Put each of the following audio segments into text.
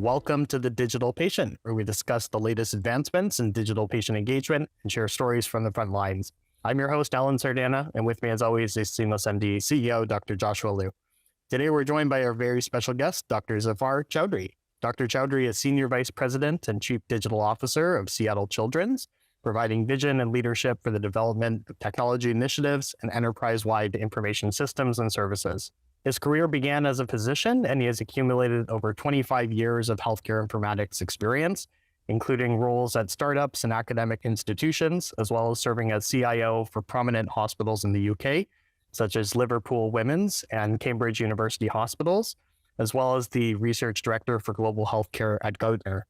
Welcome to The Digital Patient, where we discuss the latest advancements in digital patient engagement and share stories from the front lines. I'm your host, Alan Sardana, and with me, as always, is Seamless MD CEO, Dr. Joshua Liu. Today, we're joined by our very special guest, Dr. Zafar Chaudry. Dr. Chaudry is Senior Vice President and Chief Digital Officer of Seattle Children's, providing vision and leadership for the development of technology initiatives and enterprise-wide information systems and services. His career began as a physician, and he has accumulated over 25 years of healthcare informatics experience, including roles at startups and academic institutions, as well as serving as CIO for prominent hospitals in the UK, such as Liverpool Women's and Cambridge University Hospitals, as well as the Research Director for Global Healthcare at Gartner.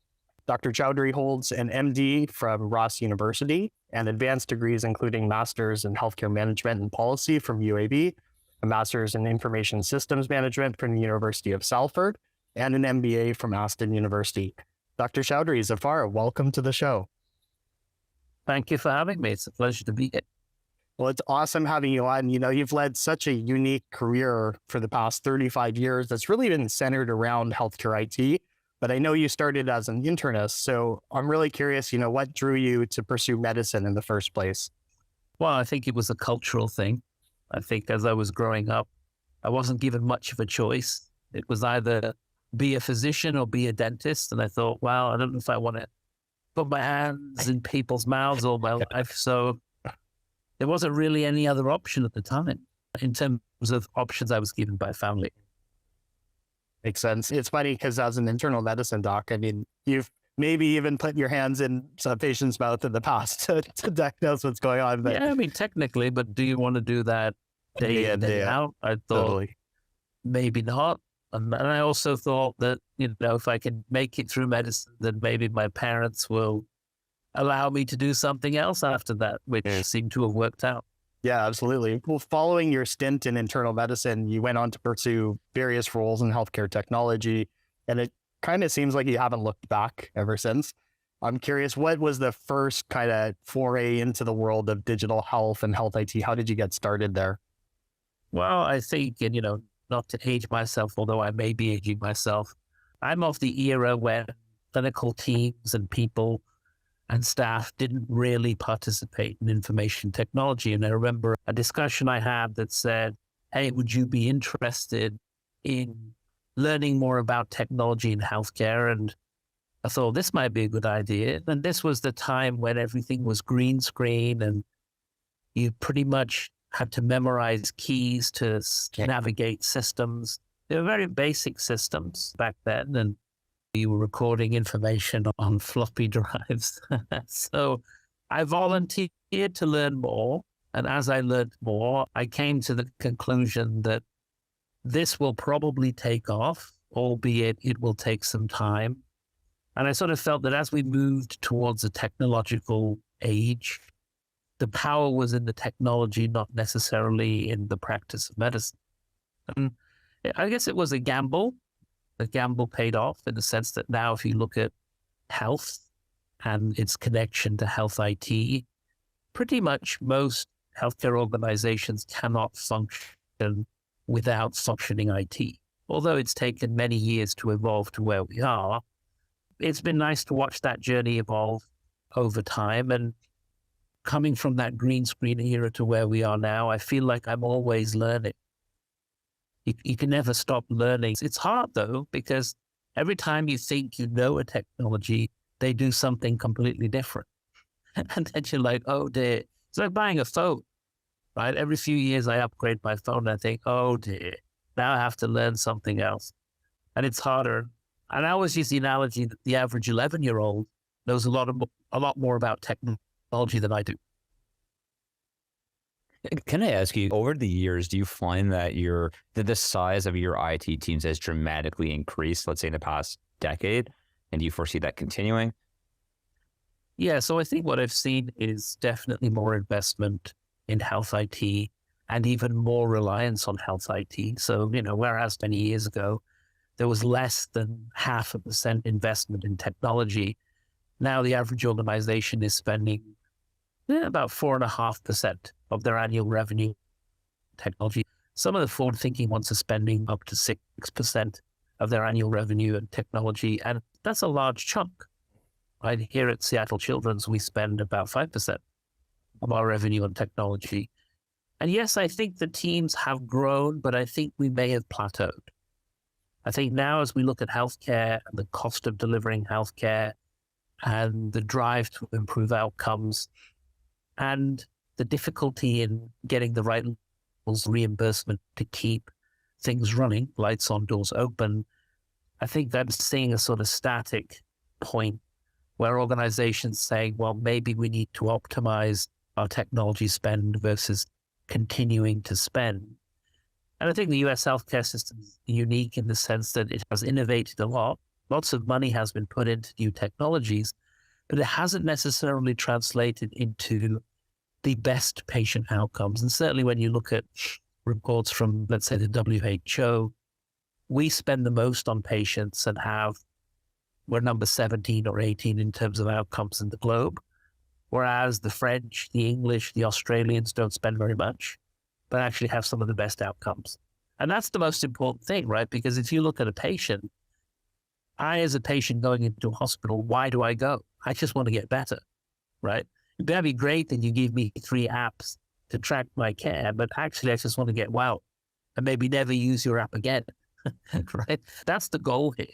Dr. Chaudry holds an MD from Ross University and advanced degrees including Masters in Healthcare Management and Policy from UAB, a Master's in Information Systems Management from the University of Salford, and an MBA from Aston University. Dr. Chaudry, Zafar, welcome to the show. Thank you for having me. It's a pleasure to be here. Well, it's awesome having you on. You've led such a unique career for the past 35 years that's really been centered around healthcare IT. But I know you started as an internist, so I'm really curious, what drew you to pursue medicine in the first place? Well, I think it was a cultural thing. I think as I was growing up, I wasn't given much of a choice. It was either be a physician or be a dentist. And I thought, well, I don't know if I want to put my hands in people's mouths all my life. So there wasn't really any other option at the time in terms of options I was given by family. Makes sense. It's funny because as an internal medicine doc, you've maybe even put your hands in some patient's mouth in the past to diagnose what's going on. But yeah, technically, but do you want to do that day in, day out? I thought maybe not. And I also thought that, if I can make it through medicine, then maybe my parents will allow me to do something else after that, which seemed to have worked out. Yeah, absolutely. Well, following your stint in internal medicine, you went on to pursue various roles in healthcare technology, and it kind of seems like you haven't looked back ever since. I'm curious, what was the first kind of foray into the world of digital health and health IT? How did you get started there? Well, I think, not to age myself, although I may be aging myself, I'm of the era where clinical teams and people and staff didn't really participate in information technology. And I remember a discussion I had that said, hey, would you be interested in learning more about technology in healthcare? And I thought this might be a good idea. And this was the time when everything was green screen and you pretty much had to memorize keys to navigate systems. They were very basic systems back then. And you were recording information on floppy drives. So I volunteered to learn more. And as I learned more, I came to the conclusion that this will probably take off, albeit it will take some time. And I sort of felt that as we moved towards a technological age, the power was in the technology, not necessarily in the practice of medicine. And I guess it was a gamble. The gamble paid off in the sense that now if you look at health and its connection to health IT, pretty much most healthcare organizations cannot function without functioning IT. Although it's taken many years to evolve to where we are, it's been nice to watch that journey evolve over time. And coming from that green screen era to where we are now, I feel like I'm always learning. You can never stop learning. It's hard though, because every time you think you know a technology, they do something completely different. And then you're like, oh dear. It's like buying a phone, right? Every few years I upgrade my phone and I think, oh dear, now I have to learn something else. And it's harder. And I always use the analogy that the average 11-year-old knows a lot more about technology than I do. Can I ask you, over the years, do you find that the size of your IT teams has dramatically increased, let's say in the past decade? And do you foresee that continuing? Yeah, so I think what I've seen is definitely more investment in health IT and even more reliance on health IT. So, whereas many years ago, there was less than 0.5% investment in technology, now the average organization is spending about 4.5% of their annual revenue technology. Some of the forward-thinking ones are spending up to 6%. of their annual revenue and technology. And that's a large chunk. Right here at Seattle Children's, we spend about 5% of our revenue on technology. And yes, I think the teams have grown, but I think we may have plateaued. I think now as we look at healthcare and the cost of delivering healthcare and the drive to improve outcomes and the difficulty in getting the right levels of reimbursement to keep things running, lights on, doors open, I think I'm seeing a sort of static point where organizations say, well, maybe we need to optimize our technology spend versus continuing to spend. And I think the US healthcare system is unique in the sense that it has innovated a lot. Lots of money has been put into new technologies, but it hasn't necessarily translated into the best patient outcomes. And certainly when you look at reports from, let's say, the WHO, we spend the most on patients and we're number 17 or 18 in terms of outcomes in the globe, whereas the French, the English, the Australians don't spend very much, but actually have some of the best outcomes. And that's the most important thing, right? Because if you look at a patient, as a patient going into a hospital, why do I go? I just want to get better, right? That'd be great that you give me 3 apps to track my care, but actually I just want to get well and maybe never use your app again, right? That's the goal here.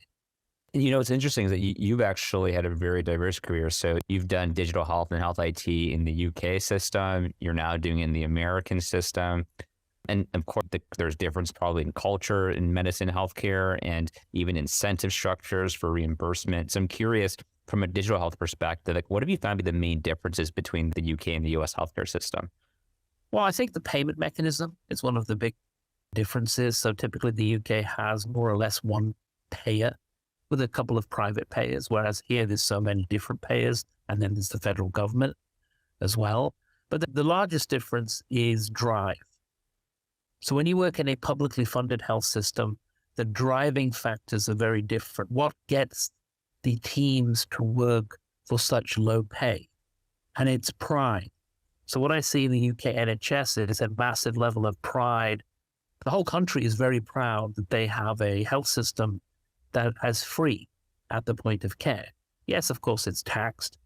You know, what's interesting is that you've actually had a very diverse career. So you've done digital health and health IT in the UK system. You're now doing it in the American system. And of course, there's difference probably in culture in medicine, healthcare, and even incentive structures for reimbursement. So I'm curious, from a digital health perspective, like what have you found to be the main differences between the UK and the US healthcare system? Well, I think the payment mechanism is one of the big differences. So typically the UK has more or less one payer with a couple of private payers, whereas here there's so many different payers, and then there's the federal government as well. But the largest difference is drive. So when you work in a publicly funded health system, the driving factors are very different. What gets the teams to work for such low pay? And it's pride. So what I see in the UK NHS is a massive level of pride. The whole country is very proud that they have a health system that is free at the point of care. Yes, of course, it's taxed,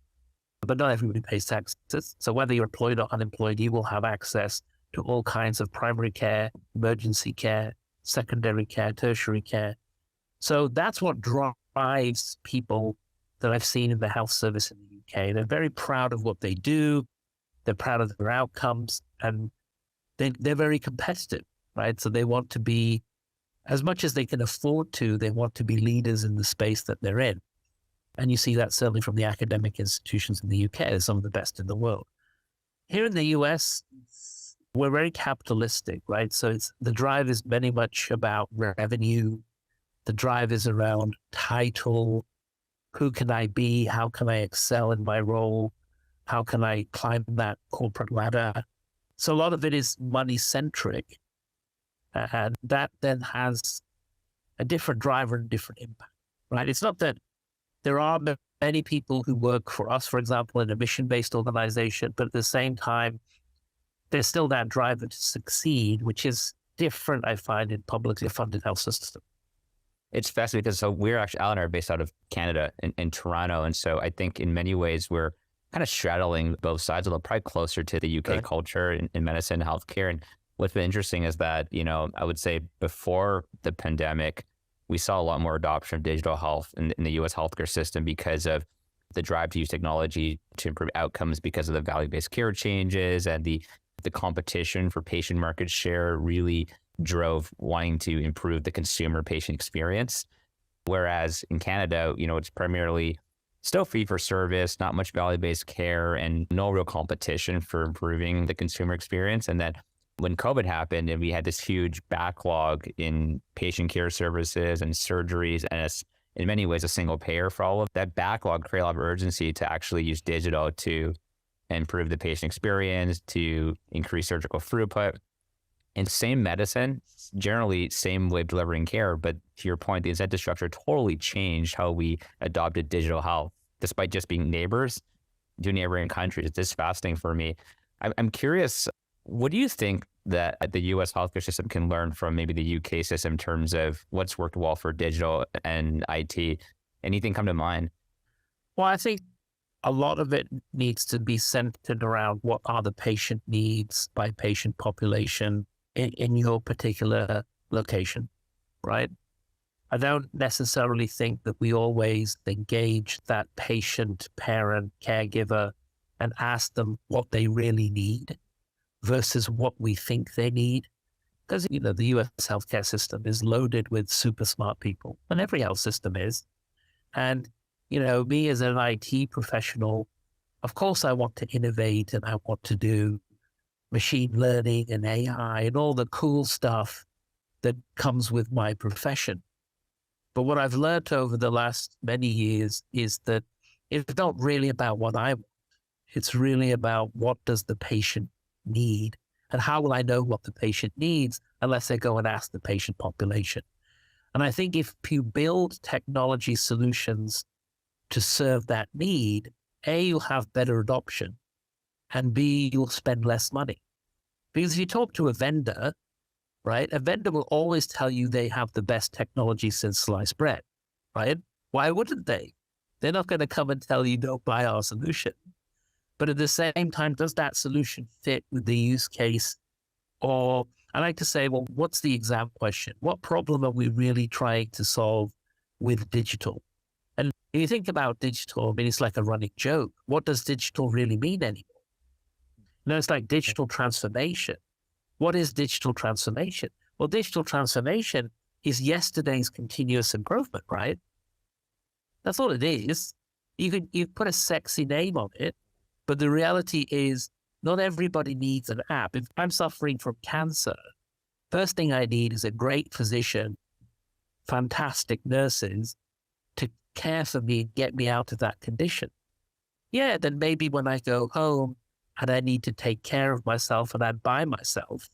but not everybody pays taxes. So whether you're employed or unemployed, you will have access to all kinds of primary care, emergency care, secondary care, tertiary care. So that's what drives people that I've seen in the health service in the UK. They're very proud of what they do. They're proud of their outcomes, and they're very competitive, right? So they want to be, as much as they can afford to, they want to be leaders in the space that they're in. And you see that certainly from the academic institutions in the UK. They're some of the best in the world. Here in the US, we're very capitalistic, right? So the drive is very much about revenue. The drive is around title. Who can I be? How can I excel in my role? How can I climb that corporate ladder? So a lot of it is money-centric. And that then has a different driver and different impact, right? It's not that there are many people who work for us, for example, in a mission-based organization, but at the same time, there's still that driver to succeed, which is different, I find, in publicly funded health systems. It's fascinating because so we're actually, Alan and I are based out of Canada in Toronto. And so I think in many ways we're kind of straddling both sides, although probably closer to the UK culture in medicine and healthcare. And what's been interesting is that, you know, I would say before the pandemic, we saw a lot more adoption of digital health in the US healthcare system because of the drive to use technology to improve outcomes because of the value-based care changes, and the competition for patient market share really drove wanting to improve the consumer patient experience. Whereas in Canada, you know, it's primarily still fee for service, not much value-based care, and no real competition for improving the consumer experience. And then when COVID happened and we had this huge backlog in patient care services and surgeries, and it's in many ways a single payer for all of that backlog, created a lot of urgency to actually use digital to improve the patient experience, to increase surgical throughput. And same medicine, generally same way of delivering care, but to your point, the incentive structure totally changed how we adopted digital health, despite just being neighbors, two neighboring countries. It's just fascinating for me. I'm curious, what do you think that the US healthcare system can learn from maybe the UK system in terms of what's worked well for digital and IT? Anything come to mind? Well, I think a lot of it needs to be centered around what are the patient needs by patient population in your particular location, right? I don't necessarily think that we always engage that patient, parent, caregiver and ask them what they really need versus what we think they need. Because, the US healthcare system is loaded with super smart people, and every health system is. And, me as an IT professional, of course, I want to innovate and I want to do machine learning and AI and all the cool stuff that comes with my profession. But what I've learned over the last many years is that it's not really about what I want. It's really about what does the patient need, and how will I know what the patient needs unless I go and ask the patient population. And I think if you build technology solutions to serve that need, A, you'll have better adoption, and B, you'll spend less money. Because if you talk to a vendor, right, a vendor will always tell you they have the best technology since sliced bread, right? Why wouldn't they? They're not going to come and tell you don't buy our solution. But at the same time, does that solution fit with the use case? Or I like to say, well, what's the exam question? What problem are we really trying to solve with digital? And if you think about digital, I mean, it's like a running joke. What does digital really mean anymore? It's like digital transformation. What is digital transformation? Well, digital transformation is yesterday's continuous improvement, right? That's all it is. You put a sexy name on it, but the reality is not everybody needs an app. If I'm suffering from cancer, first thing I need is a great physician, fantastic nurses to care for me and get me out of that condition. Yeah, then maybe when I go home and I need to take care of myself and I'm by myself,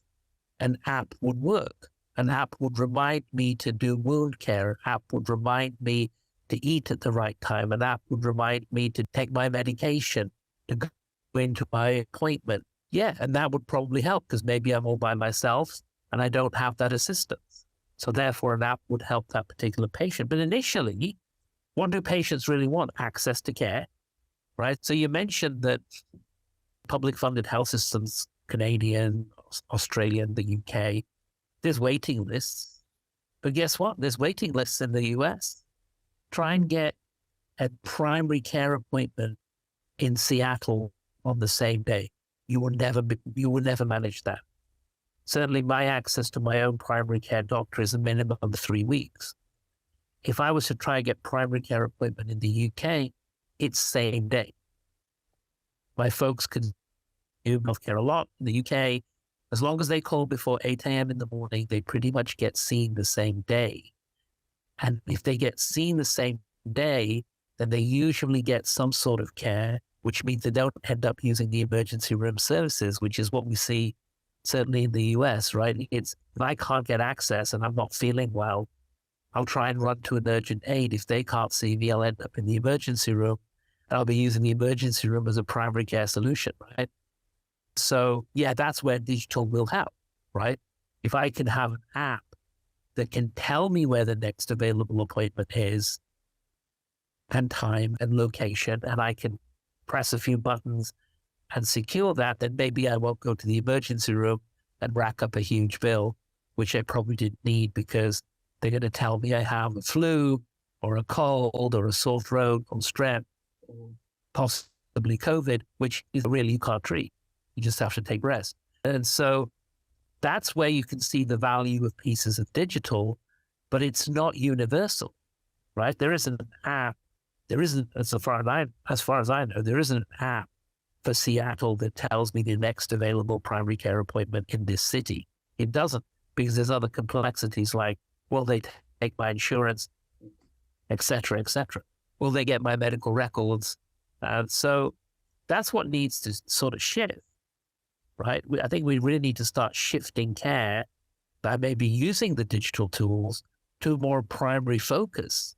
an app would work. An app would remind me to do wound care. An app would remind me to eat at the right time. An app would remind me to take my medication, to go into my appointment. Yeah, and that would probably help because maybe I'm all by myself and I don't have that assistance. So therefore, an app would help that particular patient. But initially, what do patients really want? Access to care, right? So you mentioned that public funded health systems, Canadian, Australian, the UK, there's waiting lists. But guess what? There's waiting lists in the US. Try and get a primary care appointment in Seattle on the same day. You will never manage that. Certainly my access to my own primary care doctor is a minimum of 3 weeks. If I was to try and get primary care appointment in the UK, it's same day. My folks can do healthcare a lot in the UK. As long as they call before 8 a.m. in the morning, they pretty much get seen the same day. And if they get seen the same day, then they usually get some sort of care, which means they don't end up using the emergency room services, which is what we see certainly in the US, right? It's if I can't get access and I'm not feeling well, I'll try and run to an urgent aid. If they can't see me, I'll end up in the emergency room. And I'll be using the emergency room as a primary care solution, right? So yeah, that's where digital will help, right? If I can have an app that can tell me where the next available appointment is and time and location, and I can press a few buttons and secure that, then maybe I won't go to the emergency room and rack up a huge bill, which I probably didn't need because they're going to tell me I have a flu or a cold or a sore throat or strep or possibly COVID, which is really you can't treat. You just have to take rest. And so that's where you can see the value of pieces of digital, but it's not universal, right? There isn't an app. There isn't, as far as I know, there isn't an app for Seattle that tells me the next available primary care appointment in this city. It doesn't, because there's other complexities like, will they take my insurance, et cetera, et cetera. Will they get my medical records? So that's what needs to sort of shift, right? I think we really need to start shifting care by maybe using the digital tools to a more primary focus.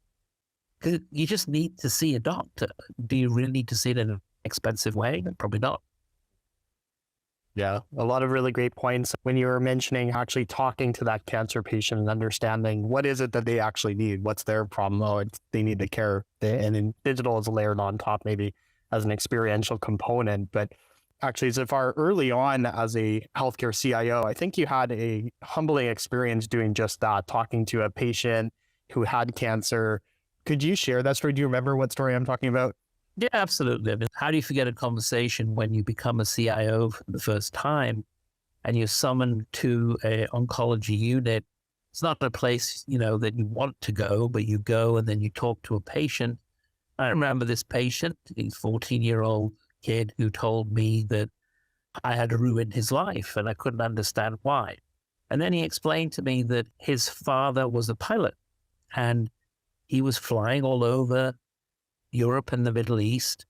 Because you just need to see a doctor. Do you really need to see it in an expensive way? Probably not. Yeah, a lot of really great points. When you were mentioning actually talking to that cancer patient and understanding what is it that they actually need, what's their problem, they need the care. And then digital is layered on top maybe as an experiential component. But actually, Zafar, early on as a healthcare CIO, I think you had a humbling experience doing just that, talking to a patient who had cancer. Could you share that story? Do you remember what story I'm talking about? Yeah, absolutely. I mean, how do you forget a conversation when you become a CIO for the first time and you're summoned to an oncology unit? It's not a place, that you want to go, but you go and then you talk to a patient. I remember this patient, a 14-year-old kid who told me that I had ruined his life and I couldn't understand why. And then he explained to me that his father was a pilot and he was flying all over Europe and the Middle East,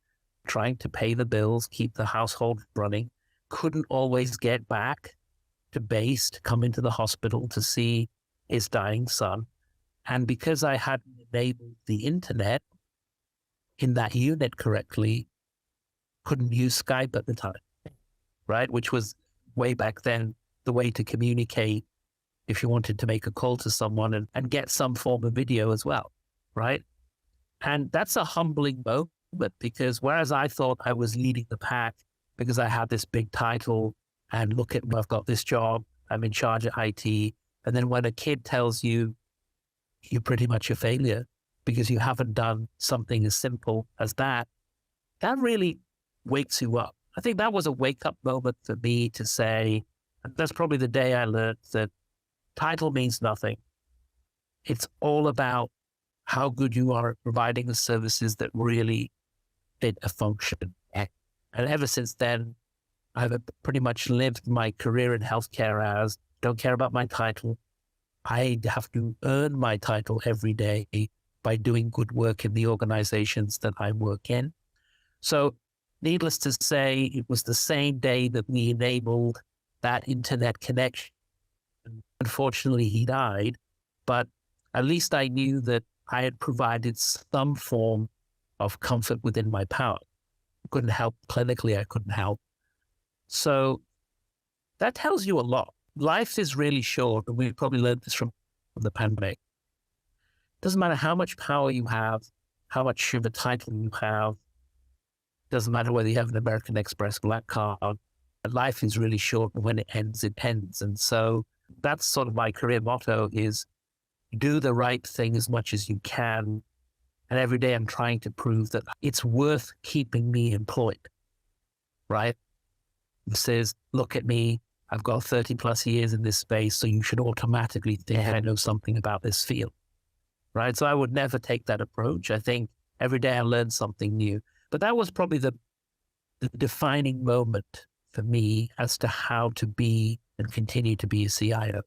trying to pay the bills, keep the household running, couldn't always get back to base to come into the hospital to see his dying son. And because I hadn't enabled the internet in that unit correctly, couldn't use Skype at the time, right? Which was way back then the way to communicate if you wanted to make a call to someone and get some form of video as well, right? And that's a humbling moment because whereas I thought I was leading the pack because I had this big title and look at, I've got this job, I'm in charge of IT. And then when a kid tells you, you're pretty much a failure because you haven't done something as simple as that, that really wakes you up. I think that was a wake up moment for me to say, and that's probably the day I learned that title means nothing. It's all about how good you are at providing the services that really fit a function. And ever since then, I've pretty much lived my career in healthcare as don't care about my title. I have to earn my title every day by doing good work in the organizations that I work in. So needless to say, it was the same day that we enabled that internet connection. Unfortunately, he died, but at least I knew that I had provided some form of comfort within my power. I couldn't help clinically, I couldn't help. So that tells you a lot. Life is really short, and we probably learned this from the pandemic. Doesn't matter how much power you have, how much of a title you have, doesn't matter whether you have an American Express black card. Life is really short, and when it ends, it ends. And so that's sort of my career motto is do the right thing as much as you can. And every day I'm trying to prove that it's worth keeping me employed, right? It says, look at me, I've got 30 plus years in this space, so you should automatically think I know something about this field, right? So I would never take that approach. I think every day I learn something new. But that was probably the defining moment for me as to how to be and continue to be a CIO.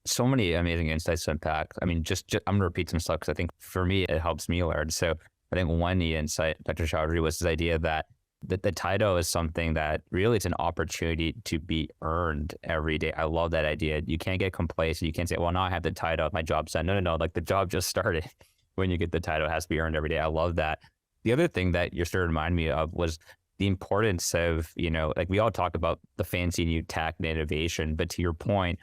So many amazing insights to unpack. I mean, just I'm going to repeat some stuff because I think for me, it helps me learn. So I think one neat insight, Dr. Chaudry, was this idea that the title is something that really it's an opportunity to be earned every day. I love that idea. You can't get complacent. You can't say, well, now I have the title, my job's done. No. Like the job just started. When you get the title, it has to be earned every day. I love that. The other thing that you're starting to remind me of was the importance of, like we all talk about the fancy new tech and innovation, but to your point,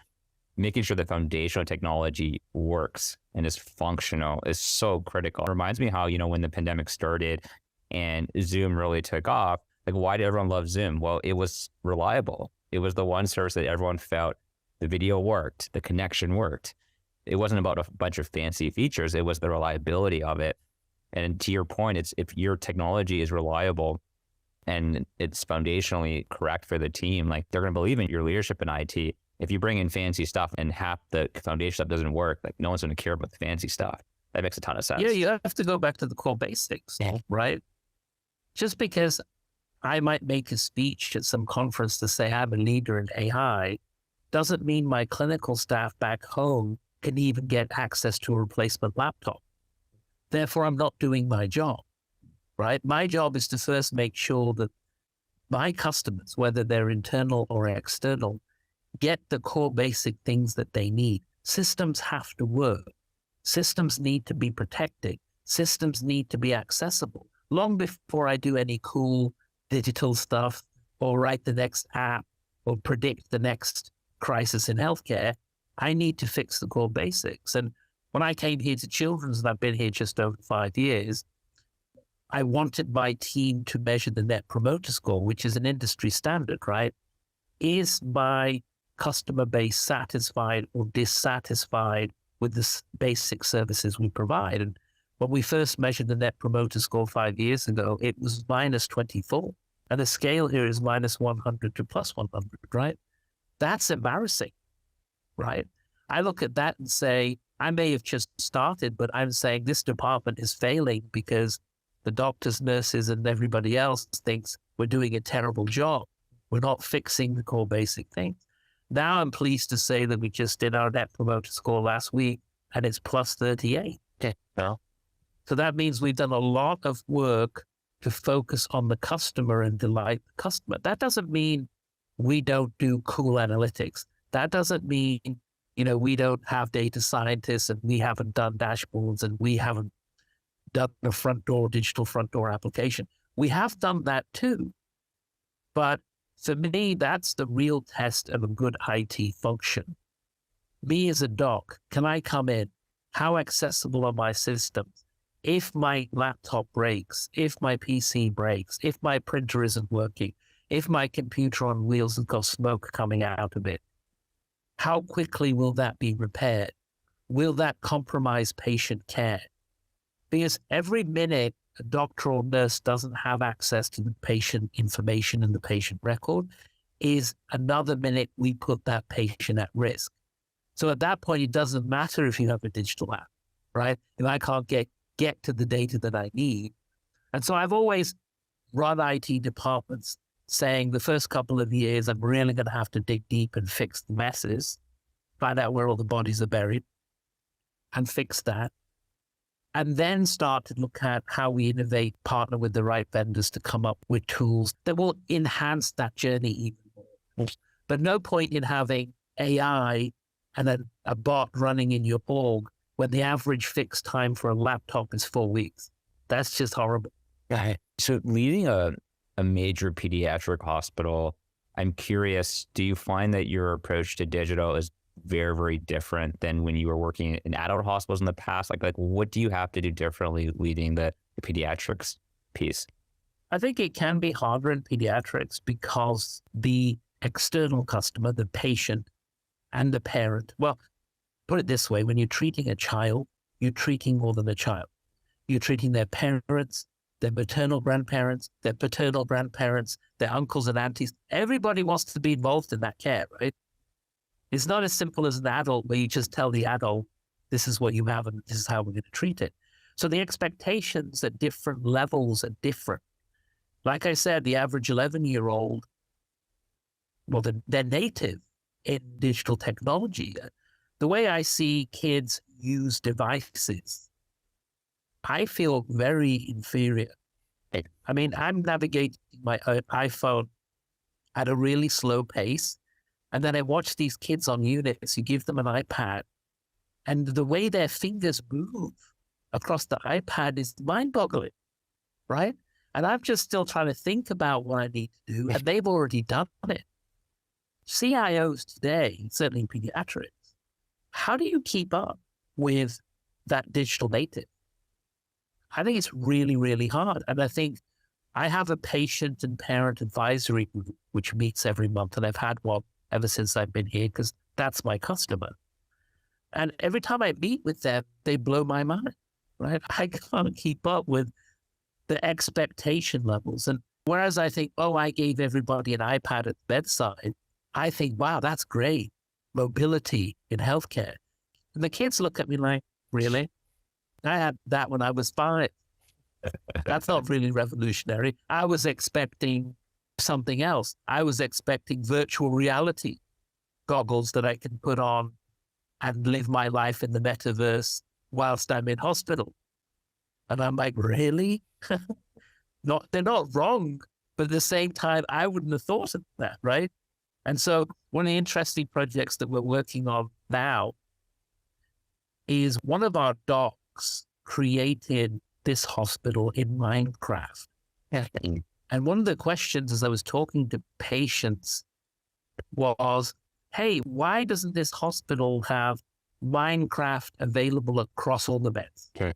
making sure the foundational technology works and is functional is so critical. It reminds me how, when the pandemic started and Zoom really took off, like why did everyone love Zoom? Well, it was reliable. It was the one service that everyone felt the video worked, the connection worked. It wasn't about a bunch of fancy features. It was the reliability of it. And to your point, it's if your technology is reliable and it's foundationally correct for the team, like they're going to believe in your leadership in IT. If you bring in fancy stuff and half the foundation stuff doesn't work, like no one's going to care about the fancy stuff. That makes a ton of sense. Yeah, you have to go back to the core basics, right? Just because I might make a speech at some conference to say I'm a leader in AI doesn't mean my clinical staff back home can even get access to a replacement laptop. Therefore, I'm not doing my job, right? My job is to first make sure that my customers, whether they're internal or external, get the core basic things that they need. Systems have to work. Systems need to be protected. Systems need to be accessible. Long before I do any cool digital stuff or write the next app or predict the next crisis in healthcare. I need to fix the core basics. And when I came here to Children's, and I've been here just over 5 years, I wanted my team to measure the Net Promoter Score, which is an industry standard, right? Is my customer base satisfied or dissatisfied with the basic services we provide? And when we first measured the Net Promoter Score 5 years ago, it was minus 24. And the scale here is minus 100 to plus 100, right? That's embarrassing, right? I look at that and say, I may have just started, but I'm saying this department is failing because the doctors, nurses, and everybody else thinks we're doing a terrible job. We're not fixing the core basic things. Now I'm pleased to say that we just did our Net Promoter Score last week, and it's plus 38. Okay. Well, so that means we've done a lot of work to focus on the customer and delight the customer. That doesn't mean we don't do cool analytics. That doesn't mean, we don't have data scientists and we haven't done dashboards and we haven't done a digital front door application. We have done that too. But for me, that's the real test of a good IT function. Me as a doc, can I come in? How accessible are my systems? If my laptop breaks, if my PC breaks, if my printer isn't working, if my computer on wheels has got smoke coming out of it, how quickly will that be repaired? Will that compromise patient care? Because every minute a doctor or nurse doesn't have access to the patient information and the patient record is another minute we put that patient at risk. So at that point, it doesn't matter if you have a digital app, right? If I can't get to the data that I need. And so I've always run IT departments saying the first couple of years, I'm really going to have to dig deep and fix the messes, find out where all the bodies are buried and fix that. And then start to look at how we innovate, partner with the right vendors to come up with tools that will enhance that journey even more. But no point in having AI and a bot running in your org when the average fixed time for a laptop is 4 weeks. That's just horrible. yeah. So leading a major pediatric hospital, I'm curious, do you find that your approach to digital is very, very different than when you were working in adult hospitals in the past? Like what do you have to do differently leading the pediatrics piece? I think it can be harder in pediatrics because the external customer, the patient and the parent, well, put it this way, when you're treating a child, you're treating more than a child. You're treating their parents, their maternal grandparents, their paternal grandparents, their uncles and aunties. Everybody wants to be involved in that care, right? It's not as simple as an adult where you just tell the adult, this is what you have and this is how we're going to treat it. So the expectations at different levels are different. Like I said, the average 11-year-old, well, they're native in digital technology. The way I see kids use devices, I feel very inferior. I mean, I'm navigating my iPhone at a really slow pace. And then I watch these kids on units, you give them an iPad, and the way their fingers move across the iPad is mind-boggling, right? And I'm just still trying to think about what I need to do, and they've already done it. CIOs today, certainly in pediatrics, how do you keep up with that digital native? I think it's really, really hard. And I think I have a patient and parent advisory group, which meets every month, and I've had one ever since I've been here because that's my customer. And every time I meet with them, they blow my mind, right? I can't keep up with the expectation levels. And whereas I think, oh, I gave everybody an iPad at the bedside, I think, wow, that's great. Mobility in healthcare. And the kids look at me like, really? I had that when I was 5. That's not really revolutionary. I was expecting something else. I was expecting virtual reality goggles that I can put on and live my life in the metaverse whilst I'm in hospital. And I'm like, really? They're not wrong, but at the same time, I wouldn't have thought of that, right? And so one of the interesting projects that we're working on now is one of our docs created this hospital in Minecraft. And one of the questions as I was talking to patients was, hey, why doesn't this hospital have Minecraft available across all the beds? Okay.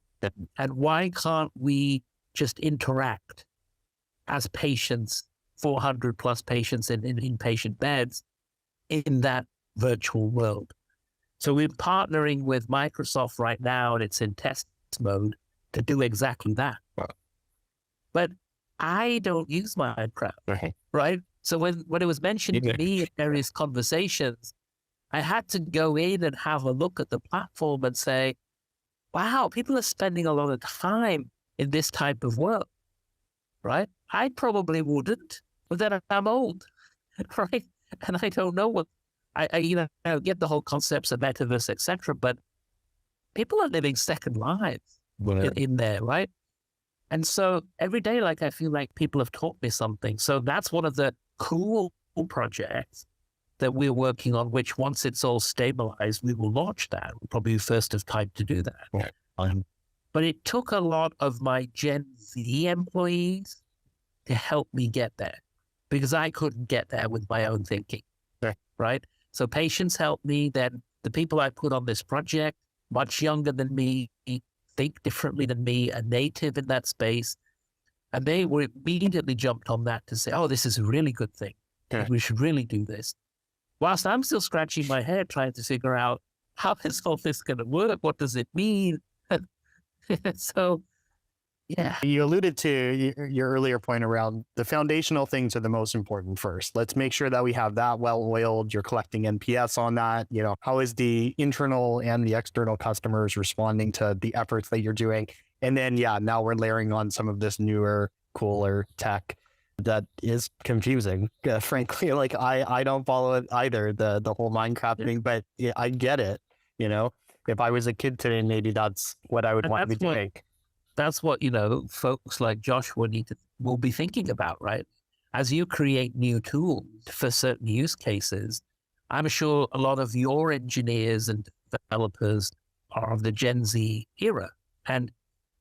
And why can't we just interact as patients, 400 plus patients in inpatient beds in that virtual world? So we're partnering with Microsoft right now, and it's in test mode to do exactly that. Wow. But I don't use Minecraft, right? So when it was mentioned to me in various conversations, I had to go in and have a look at the platform and say, wow, people are spending a lot of time in this type of work, right? I probably wouldn't, but then I'm old, right? And I don't know what, I get the whole concepts of metaverse, etc., but people are living second lives in there, right? And so every day, like, I feel like people have taught me something. So that's one of the cool projects that we're working on, which once it's all stabilized, we will launch that. We'll probably be first of time to do that. But it took a lot of my Gen Z employees to help me get there because I couldn't get there with my own thinking, right? So patients helped me. Then the people I put on this project, much younger than me, think differently than me, are native in that space. And they were immediately jumped on that to say, oh, this is a really good thing. We should really do this. Whilst I'm still scratching my head trying to figure out how is all this going to work? What does it mean? So, yeah. You alluded to your earlier point around the foundational things are the most important first. Let's make sure that we have that well-oiled. You're collecting NPS on that. You know, how is the internal and the external customers responding to the efforts that you're doing? And then, yeah, now we're layering on some of this newer, cooler tech that is confusing. Frankly, like I don't follow it either, the whole Minecraft thing, but yeah, I get it. You know, if I was a kid today, maybe that's what I would want to be doing. That's what, folks like Joshua will be thinking about, right? As you create new tools for certain use cases, I'm sure a lot of your engineers and developers are of the Gen Z era. And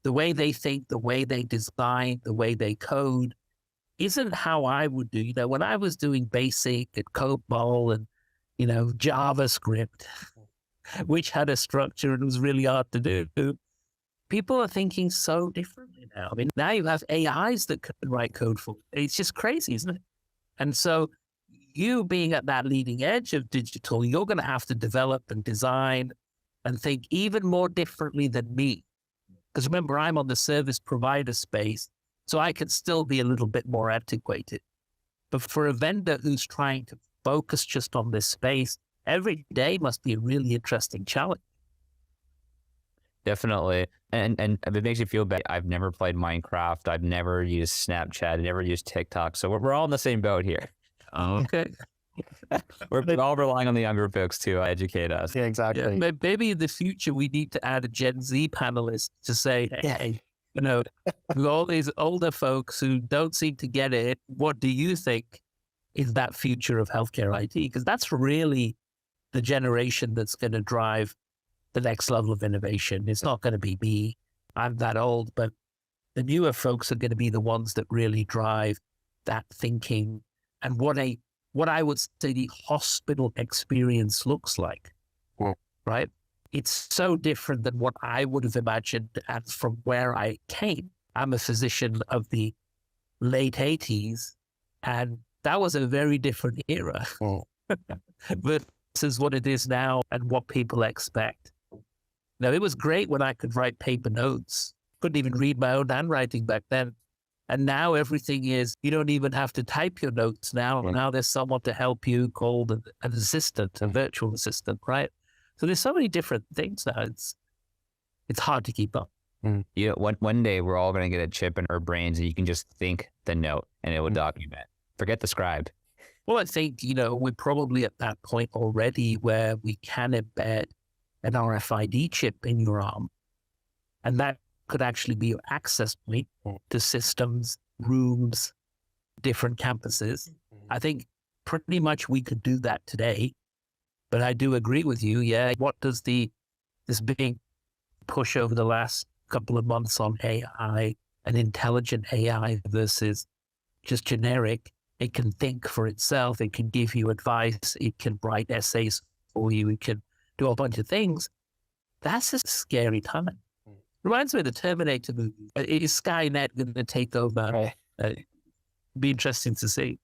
the way they think, the way they design, the way they code isn't how I would do. When I was doing BASIC and COBOL and, JavaScript, which had a structure and was really hard to do, people are thinking so differently now. I mean, now you have AIs that can write code for you. It's just crazy, isn't it? And so you being at that leading edge of digital, you're going to have to develop and design and think even more differently than me. Because remember, I'm on the service provider space, so I can still be a little bit more antiquated. But for a vendor who's trying to focus just on this space, every day must be a really interesting challenge. Definitely. And it makes you feel bad. I've never played Minecraft. I've never used Snapchat. I've never used TikTok. So we're all in the same boat here. Okay. We're all relying on the younger folks to educate us. Yeah, exactly. Yeah, maybe in the future we need to add a Gen Z panelist to say, hey, with all these older folks who don't seem to get it, what do you think is that future of healthcare IT? Because that's really the generation that's going to drive the next level of innovation. It's not going to be me. I'm that old, but the newer folks are going to be the ones that really drive that thinking and what I would say the hospital experience looks like, right? It's so different than what I would have imagined and from where I came. I'm a physician of the late 80s, and that was a very different era versus what it is now and what people expect. Now, it was great when I could write paper notes. Couldn't even read my own handwriting back then. And now everything is, you don't even have to type your notes now. Now there's someone to help you called an assistant, a virtual assistant, right? So there's so many different things now. It's hard to keep up. Yeah, one day we're all going to get a chip in our brains and you can just think the note and it will document. Forget the scribe. Well, I think, we're probably at that point already where we can embed an RFID chip in your arm. And that could actually be your access point to systems, rooms, different campuses. I think pretty much we could do that today. But I do agree with you. Yeah. What does this big push over the last couple of months on AI and intelligent AI versus just generic. It can think for itself. It can give you advice. It can write essays for you. It can do a bunch of things. That's a scary time. Reminds me of the Terminator movie. Is Skynet going to take over? Right. Be interesting to see.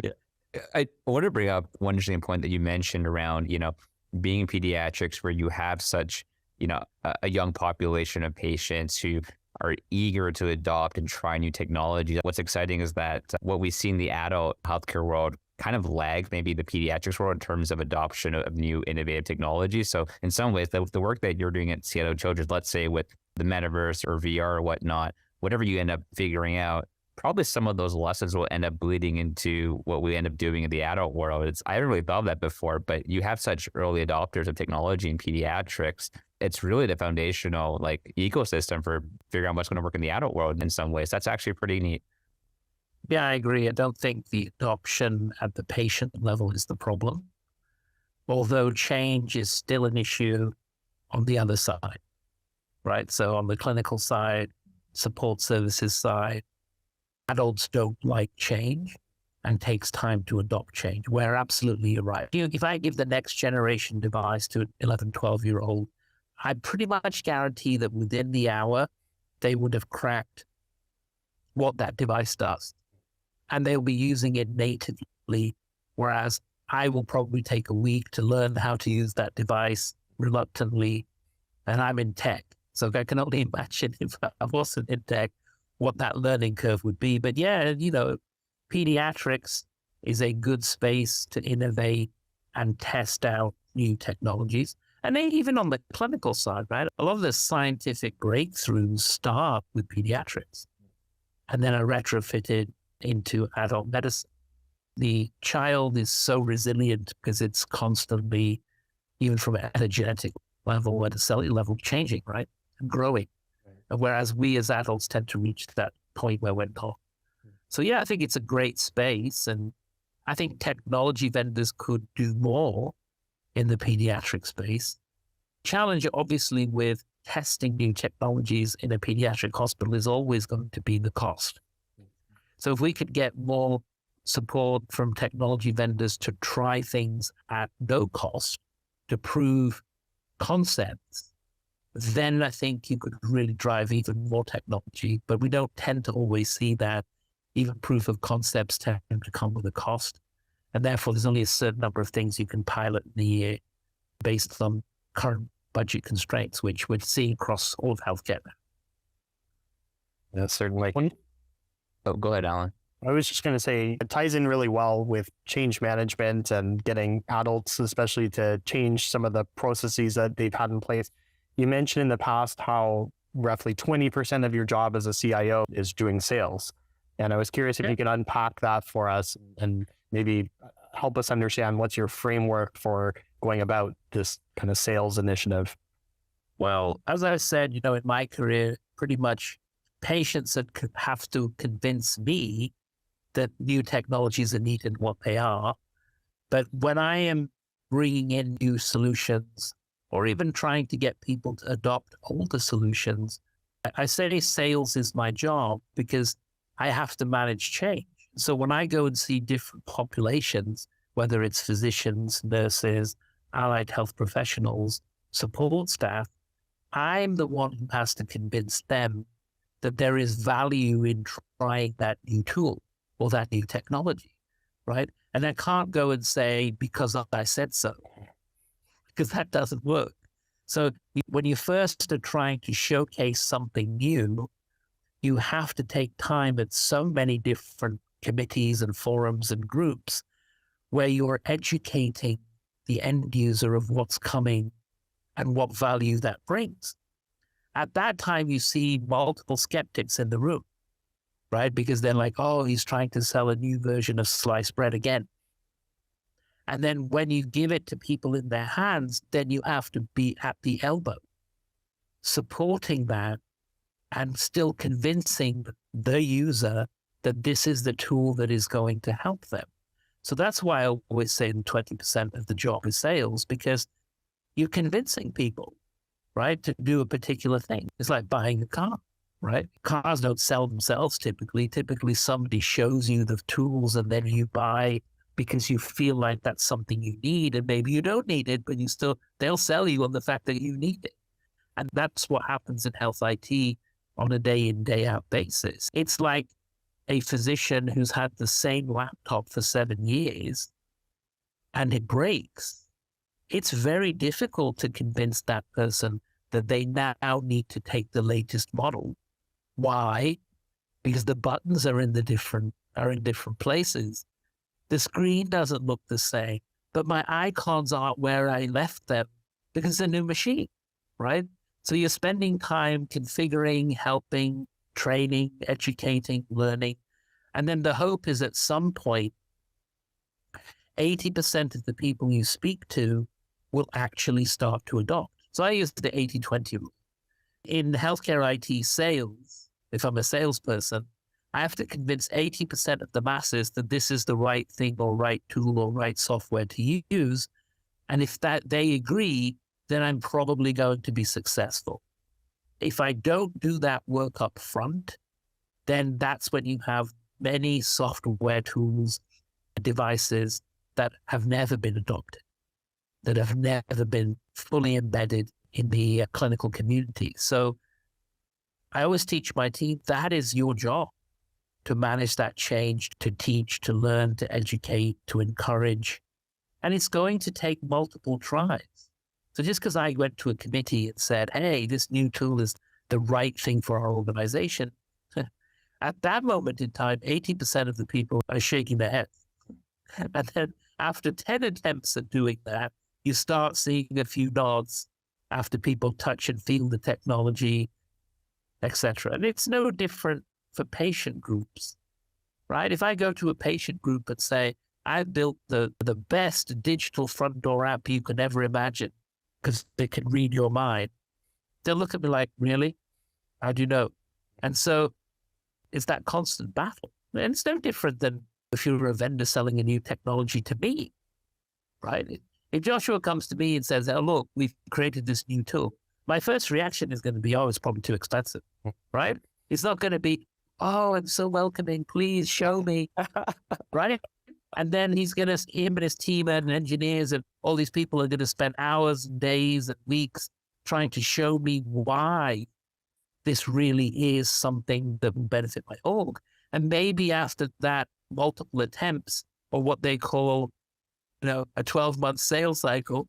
Yeah. I want to bring up one interesting point that you mentioned around, being in pediatrics where you have such, a young population of patients who are eager to adopt and try new technology. What's exciting is that what we see in the adult healthcare world kind of lags maybe the pediatrics world in terms of adoption of new innovative technology. So in some ways, the work that you're doing at Seattle Children's, let's say with the metaverse or VR or whatnot, whatever you end up figuring out, probably some of those lessons will end up bleeding into what we end up doing in the adult world. I haven't really thought of that before, but you have such early adopters of technology in pediatrics. It's really the foundational ecosystem for figuring out what's going to work in the adult world in some ways. That's actually pretty neat. Yeah, I agree. I don't think the adoption at the patient level is the problem, although change is still an issue on the other side, right? So on the clinical side, support services side, adults don't like change and takes time to adopt change, where absolutely you're right. If I give the next generation device to an 11, 12-year-old, I pretty much guarantee that within the hour, they would have cracked what that device does. And they'll be using it natively, whereas I will probably take a week to learn how to use that device reluctantly, and I'm in tech. So I can only imagine if I wasn't in tech, what that learning curve would be. But yeah, pediatrics is a good space to innovate and test out new technologies. And even on the clinical side, right? A lot of the scientific breakthroughs start with pediatrics and then are retrofitted into adult medicine. The child is so resilient because it's constantly, even from at a genetic level, at a cellular level, changing, right? And growing. Whereas we as adults tend to reach that point where we're not. So yeah, I think it's a great space. And I think technology vendors could do more in the pediatric space. Challenge, obviously, with testing new technologies in a pediatric hospital is always going to be the cost. So if we could get more support from technology vendors to try things at no cost to prove concepts, then I think you could really drive even more technology. But we don't tend to always see that. Even proof of concepts tend to come with a cost. And therefore, there's only a certain number of things you can pilot in the year based on current budget constraints, which we're seeing across all of healthcare now. That's certainly. Oh, go ahead, Alan. I was just going to say it ties in really well with change management and getting adults, especially to change some of the processes that they've had in place. You mentioned in the past how roughly 20% of your job as a CIO is doing sales. And I was curious if you could unpack that for us and maybe help us understand what's your framework for going about this kind of sales initiative. Well, as I said, in my career, pretty much patients that have to convince me that new technologies are needed, what they are. But when I am bringing in new solutions or even trying to get people to adopt older solutions, I say sales is my job because I have to manage change. So when I go and see different populations, whether it's physicians, nurses, allied health professionals, support staff, I'm the one who has to convince them that there is value in trying that new tool or that new technology, right? And I can't go and say, because I said so, because that doesn't work. So when you first are trying to showcase something new, you have to take time at so many different committees and forums and groups where you're educating the end user of what's coming and what value that brings. At that time, you see multiple skeptics in the room, right? Because they're like, oh, he's trying to sell a new version of sliced bread again. And then when you give it to people in their hands, then you have to be at the elbow, supporting that and still convincing the user that this is the tool that is going to help them. So that's why I always say that 20% of the job is sales, because you're convincing people, right, to do a particular thing. It's like buying a car. right? Cars don't sell themselves typically. Typically, somebody shows you the tools and then you buy because you feel like that's something you need, and maybe you don't need it, but they'll sell you on the fact that you need it. And that's what happens in health IT on a day in, day out basis. It's like a physician who's had the same laptop for 7 years and it breaks. It's very difficult to convince that person that they now need to take the latest model. Why? Because the buttons are in different places. The screen doesn't look the same, but my icons aren't where I left them because it's a new machine, right? So you're spending time configuring, helping, training, educating, learning. And then the hope is at some point, 80% of the people you speak to will actually start to adopt. So I use the 80-20 rule. In healthcare IT sales, if I'm a salesperson, I have to convince 80% of the masses that this is the right thing or right tool or right software to use. And if they agree, then I'm probably going to be successful. If I don't do that work up front, then that's when you have many software tools, devices that have never been adopted, that have never been fully embedded in the clinical community. So I always teach my team, that is your job, to manage that change, to teach, to learn, to educate, to encourage. And it's going to take multiple tries. So just because I went to a committee and said, hey, this new tool is the right thing for our organization, at that moment in time, 80% of the people are shaking their heads. And then after 10 attempts at doing that, you start seeing a few nods after people touch and feel the technology, etc. And it's no different for patient groups, right? If I go to a patient group and say, I've built the best digital front door app you could ever imagine because they can read your mind, they'll look at me like, really? How do you know? And so it's that constant battle. And it's no different than if you're a vendor selling a new technology to me, right? If Joshua comes to me and says, oh, look, we've created this new tool, my first reaction is going to be, oh, it's probably too expensive, right? It's not going to be, oh, I'm so welcoming, please show me, right? And then him and his team and engineers and all these people are going to spend hours, days, and weeks trying to show me why this really is something that will benefit my org. And maybe after that, multiple attempts, or what they call, a 12-month sales cycle,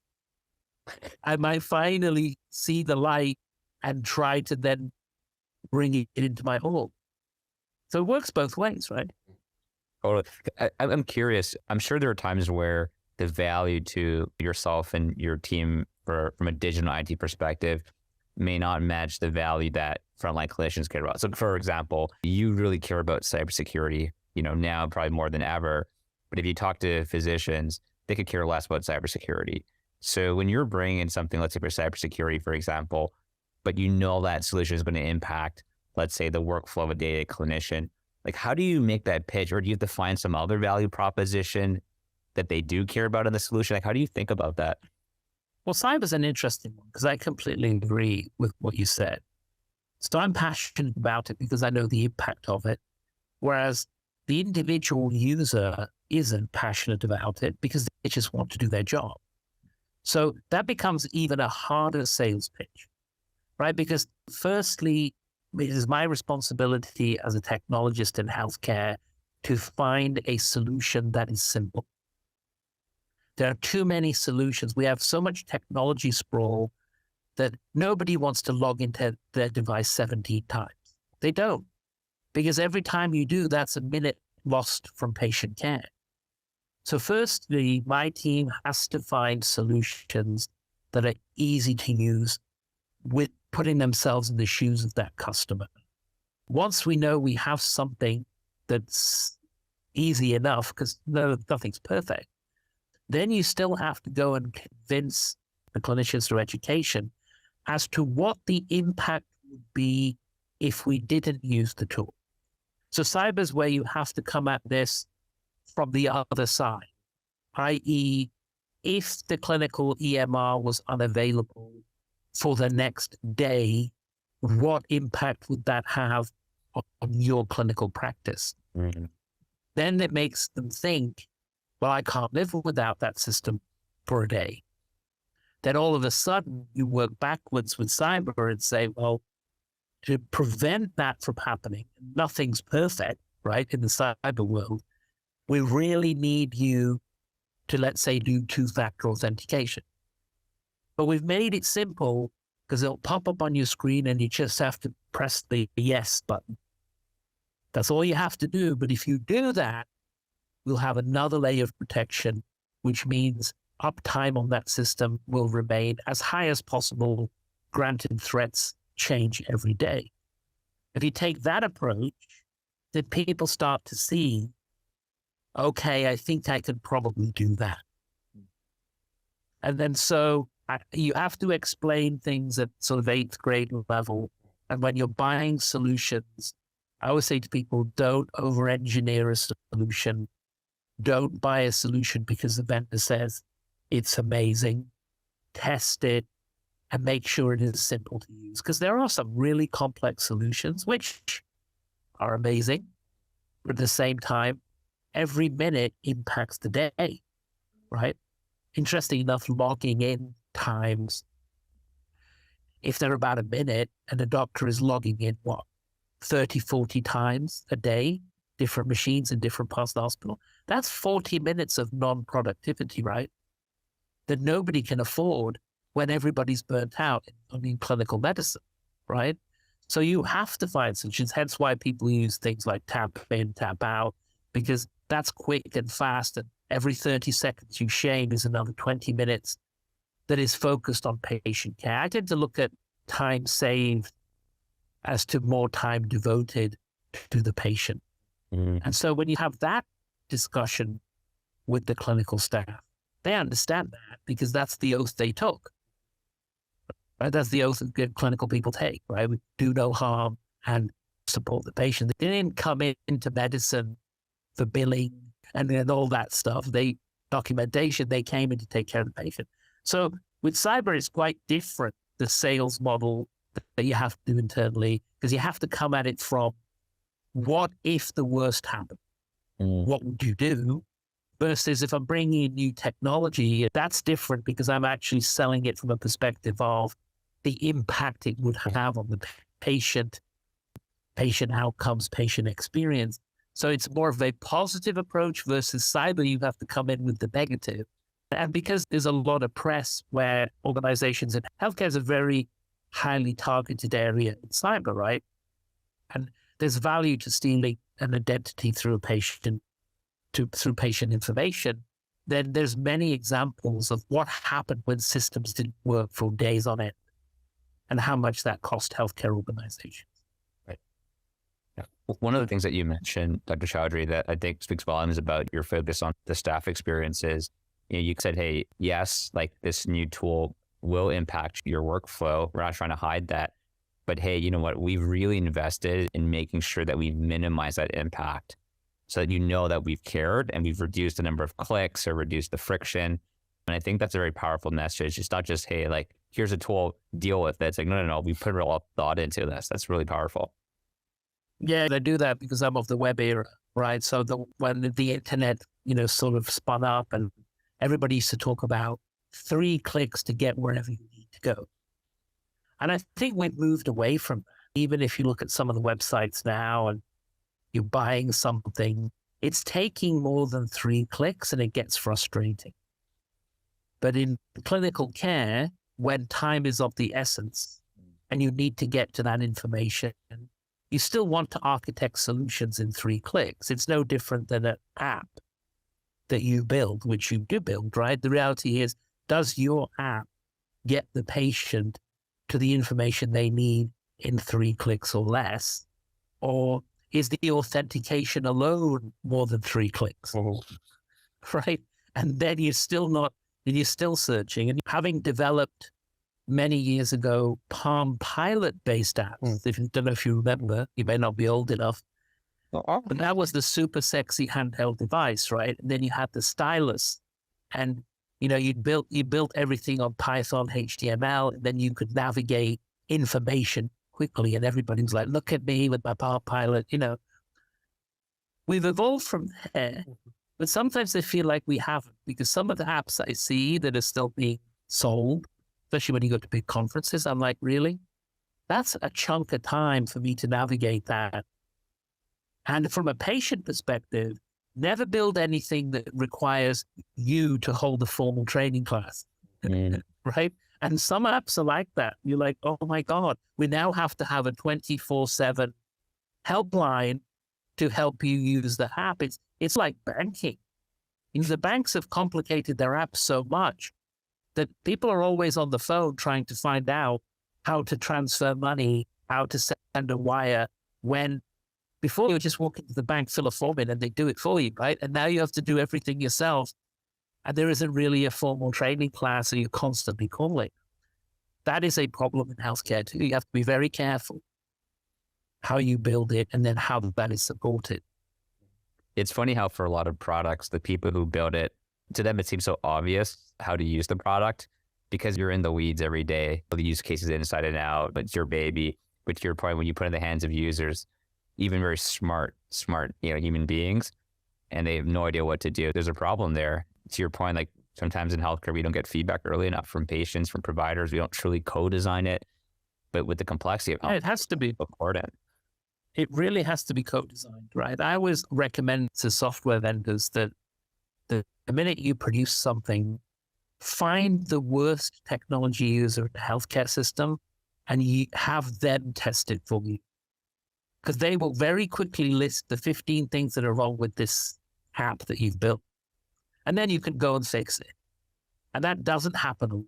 I might finally see the light and try to then bring it into my org. So it works both ways, right? Totally. I'm curious. I'm sure there are times where the value to yourself and your team from a digital IT perspective may not match the value that frontline clinicians care about. So for example, you really care about cybersecurity, now probably more than ever. But if you talk to physicians, they could care less about cybersecurity. So when you're bringing in something, let's say for cybersecurity, for example, but that solution is going to impact, let's say, the workflow of a data clinician, like how do you make that pitch? Or do you have to find some other value proposition that they do care about in the solution? Like, how do you think about that? Well, cyber's an interesting one because I completely agree with what you said. So I'm passionate about it because I know the impact of it, whereas the individual user isn't passionate about it because they just want to do their job. So that becomes even a harder sales pitch, right? Because firstly, it is my responsibility as a technologist in healthcare to find a solution that is simple. There are too many solutions. We have so much technology sprawl that nobody wants to log into their device 17 times. They don't, because every time you do, that's a minute lost from patient care. So firstly, my team has to find solutions that are easy to use with putting themselves in the shoes of that customer. Once we know we have something that's easy enough, because nothing's perfect, then you still have to go and convince the clinicians through education as to what the impact would be if we didn't use the tool. So cyber is where you have to come at this from the other side, i.e., if the clinical EMR was unavailable for the next day, what impact would that have on your clinical practice? Mm-hmm. Then it makes them think, well, I can't live without that system for a day. Then all of a sudden you work backwards with cyber and say, well, to prevent that from happening, nothing's perfect, right, in the cyber world, we really need you to, let's say, do two-factor authentication. But we've made it simple because it'll pop up on your screen and you just have to press the yes button. That's all you have to do. But if you do that, we'll have another layer of protection, which means uptime on that system will remain as high as possible, granted threats change every day. If you take that approach, then people start to see, okay, I think I could probably do that. And then you have to explain things at sort of 8th grade level. And when you're buying solutions, I always say to people, don't over-engineer a solution. Don't buy a solution because the vendor says it's amazing. Test it and make sure it is simple to use. Because there are some really complex solutions which are amazing, but at the same time, every minute impacts the day, right? Interesting enough, logging in times, if they're about a minute and the doctor is logging in, 30, 40 times a day, different machines in different parts of the hospital, that's 40 minutes of non-productivity, right? That nobody can afford when everybody's burnt out in clinical medicine, right? So you have to find solutions, hence why people use things like tap in, tap out, because that's quick and fast, and every 30 seconds you shave is another 20 minutes that is focused on patient care. I tend to look at time saved as to more time devoted to the patient. Mm-hmm. And so when you have that discussion with the clinical staff, they understand that because that's the oath they took. Right? That's the oath that good clinical people take, right? We do no harm and support the patient. They didn't come into medicine for billing and all that stuff. Documentation, they came in to take care of the patient. So with cyber, it's quite different, the sales model that you have to do internally, because you have to come at it from what if the worst happened? What would you do? Versus if I'm bringing in new technology, that's different because I'm actually selling it from a perspective of the impact it would have on the patient outcomes, patient experience. So it's more of a positive approach versus cyber. You have to come in with the negative. And because there's a lot of press where organizations in healthcare is a very highly targeted area in cyber, right? And there's value to stealing an identity through through patient information. Then there's many examples of what happened when systems didn't work for days on end and how much that cost healthcare organizations. Right. Yeah. One of the things that you mentioned, Dr. Chaudry, that I think speaks volumes about your focus on the staff experiences. You said, hey, yes, like this new tool will impact your workflow. We're not trying to hide that. But hey, you know what? We've really invested in making sure that we minimize that impact so that you know that we've cared and we've reduced the number of clicks or reduced the friction. And I think that's a very powerful message. It's not just, hey, like, here's a tool, deal with it. It's like, no, we put a lot of thought into this. That's really powerful. Yeah, I do that because I'm of the web era, right? So when the internet, sort of spun up and everybody used to talk about 3 clicks to get wherever you need to go. And I think we've moved away from that. Even if you look at some of the websites now and you're buying something, it's taking more than 3 clicks and it gets frustrating. But in clinical care, when time is of the essence and you need to get to that information, you still want to architect solutions in 3 clicks. It's no different than an app that you build, which you do build, right? The reality is, does your app get the patient to the information they need in 3 clicks or less? Or is the authentication alone more than 3 clicks? Right? And then you're still searching. And having developed many years ago Palm Pilot-based apps, if you don't know if you remember, you may not be old enough, but that was the super sexy handheld device, right? And then you had the stylus, and you built everything on Python, HTML, and then you could navigate information quickly, and everybody's like, look at me with my Power Pilot, We've evolved from there, but sometimes I feel like we haven't, because some of the apps I see that are still being sold, especially when you go to big conferences, I'm like, really? That's a chunk of time for me to navigate that. And from a patient perspective, never build anything that requires you to hold a formal training class, right? And some apps are like that. You're like, oh my God, we now have to have a 24/7 helpline to help you use the app. It's like banking. The banks have complicated their apps so much that people are always on the phone trying to find out how to transfer money, how to send a wire, when before you just walk into the bank, fill a form in, and they do it for you, right? And now you have to do everything yourself. And there isn't really a formal training class, so you're constantly calling. That is a problem in healthcare too. You have to be very careful how you build it and then how that is supported. It's funny how for a lot of products, the people who build it, to them, it seems so obvious how to use the product because you're in the weeds every day. The use cases inside and out, but it's your baby. But to your point, when you put it in the hands of users, even very smart, human beings, and they have no idea what to do, there's a problem there. To your point, like sometimes in healthcare, we don't get feedback early enough from patients, from providers. We don't truly co-design it. But with the complexity of how it has to be important. It really has to be co-designed, right? I always recommend to software vendors that the minute you produce something, find the worst technology user in the healthcare system and you have them test it for you. Because they will very quickly list the 15 things that are wrong with this app that you've built. And then you can go and fix it. And that doesn't happen.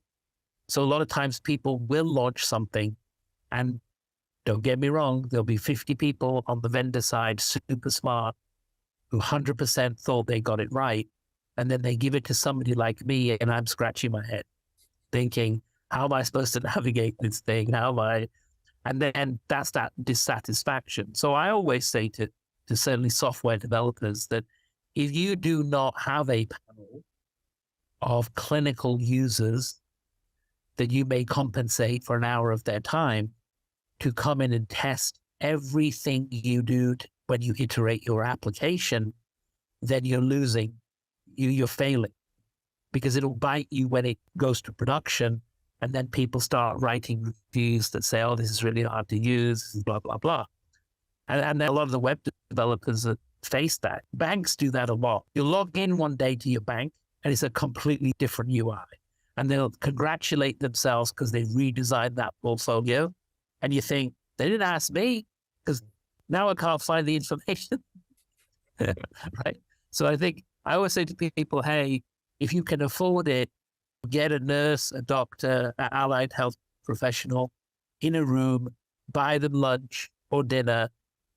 So a lot of times people will launch something, and don't get me wrong, there'll be 50 people on the vendor side, super smart, who 100% thought they got it right. And then they give it to somebody like me, and I'm scratching my head, thinking, how am I supposed to navigate this thing? How am I? And then that's that dissatisfaction. So I always say to certainly software developers that if you do not have a panel of clinical users that you may compensate for an hour of their time to come in and test everything you do when you iterate your application, then you're losing, you're failing, because it'll bite you when it goes to production. And then people start writing reviews that say, oh, this is really hard to use, blah, blah, blah. And a lot of the web developers that face that. Banks do that a lot. You log in one day to your bank and it's a completely different UI. And they'll congratulate themselves because they redesigned that portfolio. And you think, they didn't ask me because now I can't find the information. Right? So I think I always say to people, hey, if you can afford it, get a nurse, a doctor, an allied health professional in a room, buy them lunch or dinner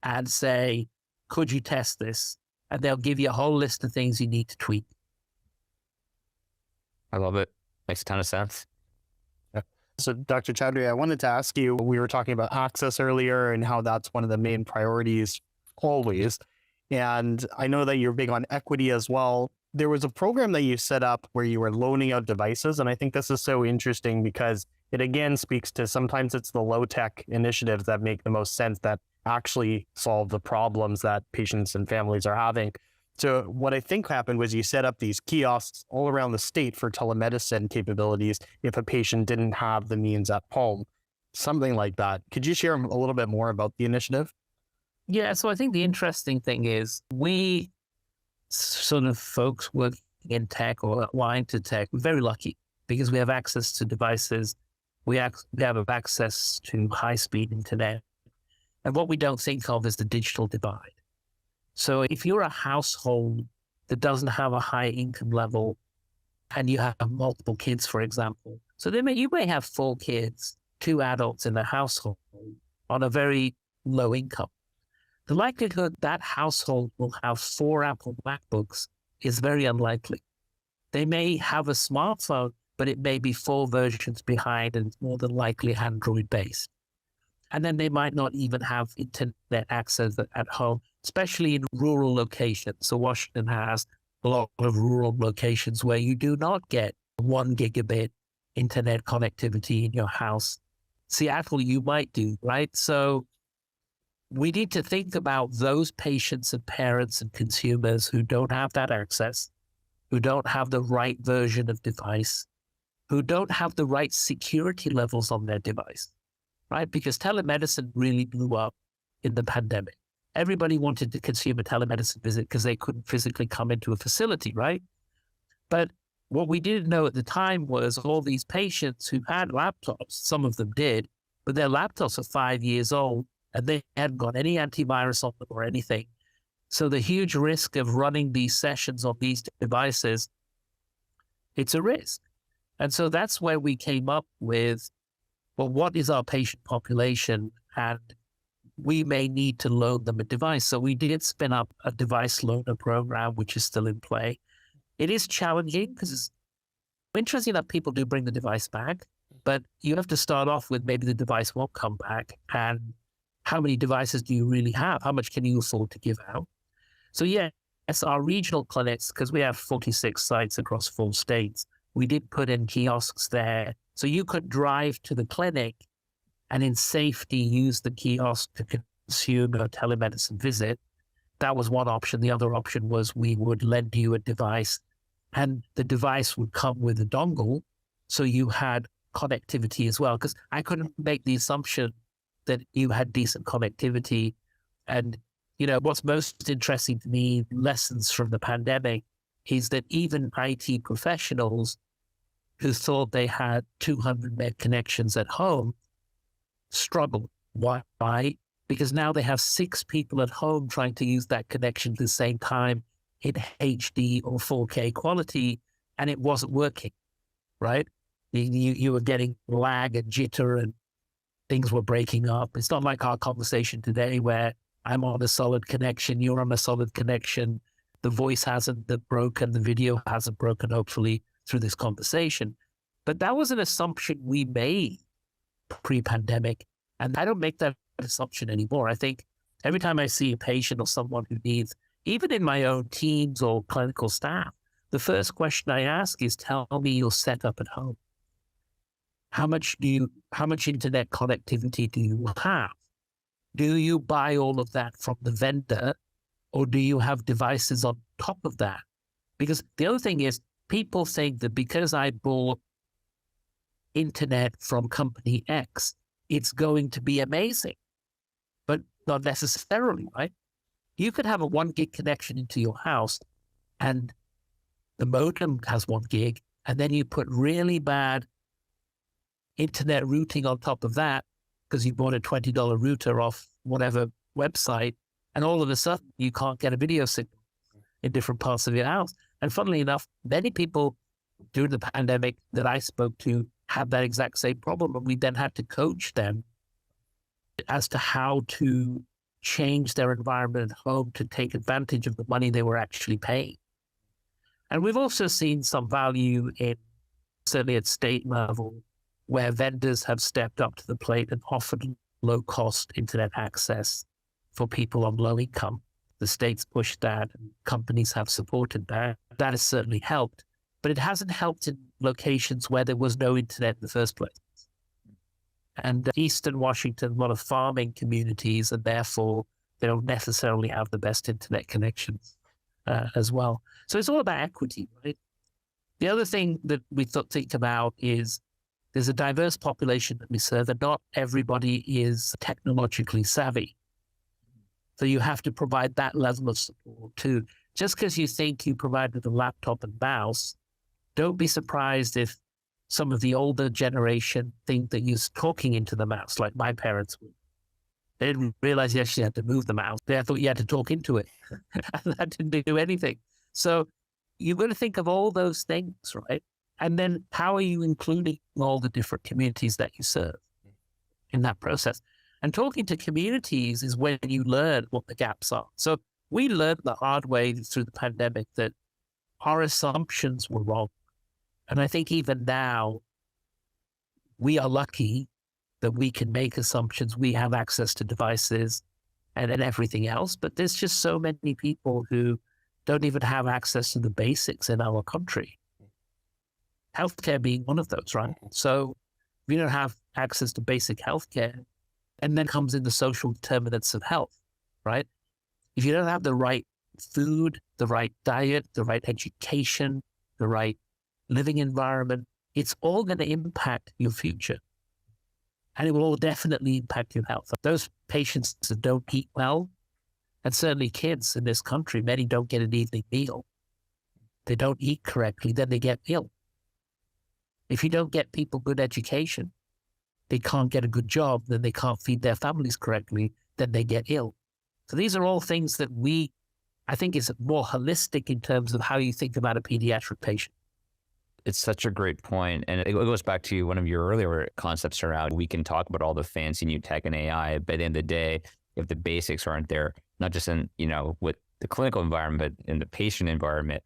and say, could you test this? And they'll give you a whole list of things you need to tweak. I love it. Makes a ton of sense. So Dr. Chaudry, I wanted to ask you, we were talking about access earlier and how that's one of the main priorities always. And I know that you're big on equity as well. There was a program that you set up where you were loaning out devices. And I think this is so interesting because it again speaks to sometimes it's the low tech initiatives that make the most sense that actually solve the problems that patients and families are having. So what I think happened was you set up these kiosks all around the state for telemedicine capabilities if a patient didn't have the means at home, something like that. Could you share a little bit more about the initiative? Yeah, so I think the interesting thing is we sort of folks working in tech or applying to tech, we're very lucky because we have access to devices. We have access to high-speed internet. And what we don't think of is the digital divide. So if you're a household that doesn't have a high income level and you have multiple kids, for example, so you may have 4 kids, 2 adults in the household on a very low income. The likelihood that household will have 4 Apple MacBooks is very unlikely. They may have a smartphone, but it may be 4 versions behind and it's more than likely Android based. And then they might not even have internet access at home, especially in rural locations. So Washington has a lot of rural locations where you do not get 1 gigabit internet connectivity in your house. Seattle, you might do, right? So we need to think about those patients and parents and consumers who don't have that access, who don't have the right version of device, who don't have the right security levels on their device, right? Because telemedicine really blew up in the pandemic. Everybody wanted to consume a telemedicine visit because they couldn't physically come into a facility, right? But what we didn't know at the time was all these patients who had laptops, some of them did, but their laptops are 5 years old and they hadn't got any antivirus on them or anything. So the huge risk of running these sessions on these devices, it's a risk. And so that's where we came up with, well, what is our patient population? And we may need to loan them a device. So we did spin up a device loaner program, which is still in play. It is challenging because it's interesting that people do bring the device back, but you have to start off with maybe the device won't come back. And how many devices do you really have? How much can you afford to give out? So yes, our regional clinics, because we have 46 sites across 4 states, we did put in kiosks there. So you could drive to the clinic and in safety use the kiosk to consume a telemedicine visit. That was one option. The other option was we would lend you a device and the device would come with a dongle. So you had connectivity as well, because I couldn't make the assumption that you had decent connectivity. And, you know, what's most interesting to me, lessons from the pandemic, is that even IT professionals who thought they had 200 meg connections at home struggled. Why? Because now they have 6 people at home trying to use that connection at the same time in HD or 4K quality, and it wasn't working, right? You were getting lag and jitter and things were breaking up. It's not like our conversation today where I'm on a solid connection, you're on a solid connection, the voice hasn't broken, the video hasn't broken, hopefully, through this conversation. But that was an assumption we made pre-pandemic, and I don't make that assumption anymore. I think every time I see a patient or someone who needs, even in my own teams or clinical staff, the first question I ask is, tell me your setup at home. How much internet connectivity do you have? Do you buy all of that from the vendor, or do you have devices on top of that? Because the other thing is, people think that because I bought internet from company X, it's going to be amazing, but not necessarily, right? You could have a 1 gig connection into your house and the modem has 1 gig, and then you put really bad internet routing on top of that because you bought a $20 router off whatever website, and all of a sudden you can't get a video signal in different parts of your house. And funnily enough, many people during the pandemic that I spoke to had that exact same problem, and we then had to coach them as to how to change their environment at home to take advantage of the money they were actually paying. And we've also seen some value in, certainly at state level, where vendors have stepped up to the plate and offered low-cost internet access for people on low income. The states pushed that, and companies have supported that. That has certainly helped, but it hasn't helped in locations where there was no internet in the first place. And Eastern Washington, a lot of farming communities, and therefore they don't necessarily have the best internet connections as well. So it's all about equity, right? The other thing that we think about is there's a diverse population that we serve, and not everybody is technologically savvy. So you have to provide that level of support too. Just because you think you provided a laptop and mouse, don't be surprised if some of the older generation think that you're talking into the mouse, like my parents would. They didn't realize you actually had to move the mouse. They thought you had to talk into it. And that didn't do anything. So you've got to think of all those things, right? And then how are you including all the different communities that you serve in that process? And talking to communities is when you learn what the gaps are. So we learned the hard way through the pandemic that our assumptions were wrong. And I think even now, we are lucky that we can make assumptions. We have access to devices and everything else, but there's just so many people who don't even have access to the basics in our country. Healthcare being one of those, right? So if you don't have access to basic healthcare, and then comes in the social determinants of health, right? If you don't have the right food, the right diet, the right education, the right living environment, it's all going to impact your future. And it will all definitely impact your health. Those patients that don't eat well, and certainly kids in this country, many don't get an evening meal. They don't eat correctly, then they get ill. If you don't get people good education, they can't get a good job, then they can't feed their families correctly, then they get ill. So these are all things that I think is more holistic in terms of how you think about a pediatric patient. It's such a great point. And it goes back to one of your earlier concepts around, we can talk about all the fancy new tech and AI, but at the end of the day, if the basics aren't there, not just in, with the clinical environment, but in the patient environment,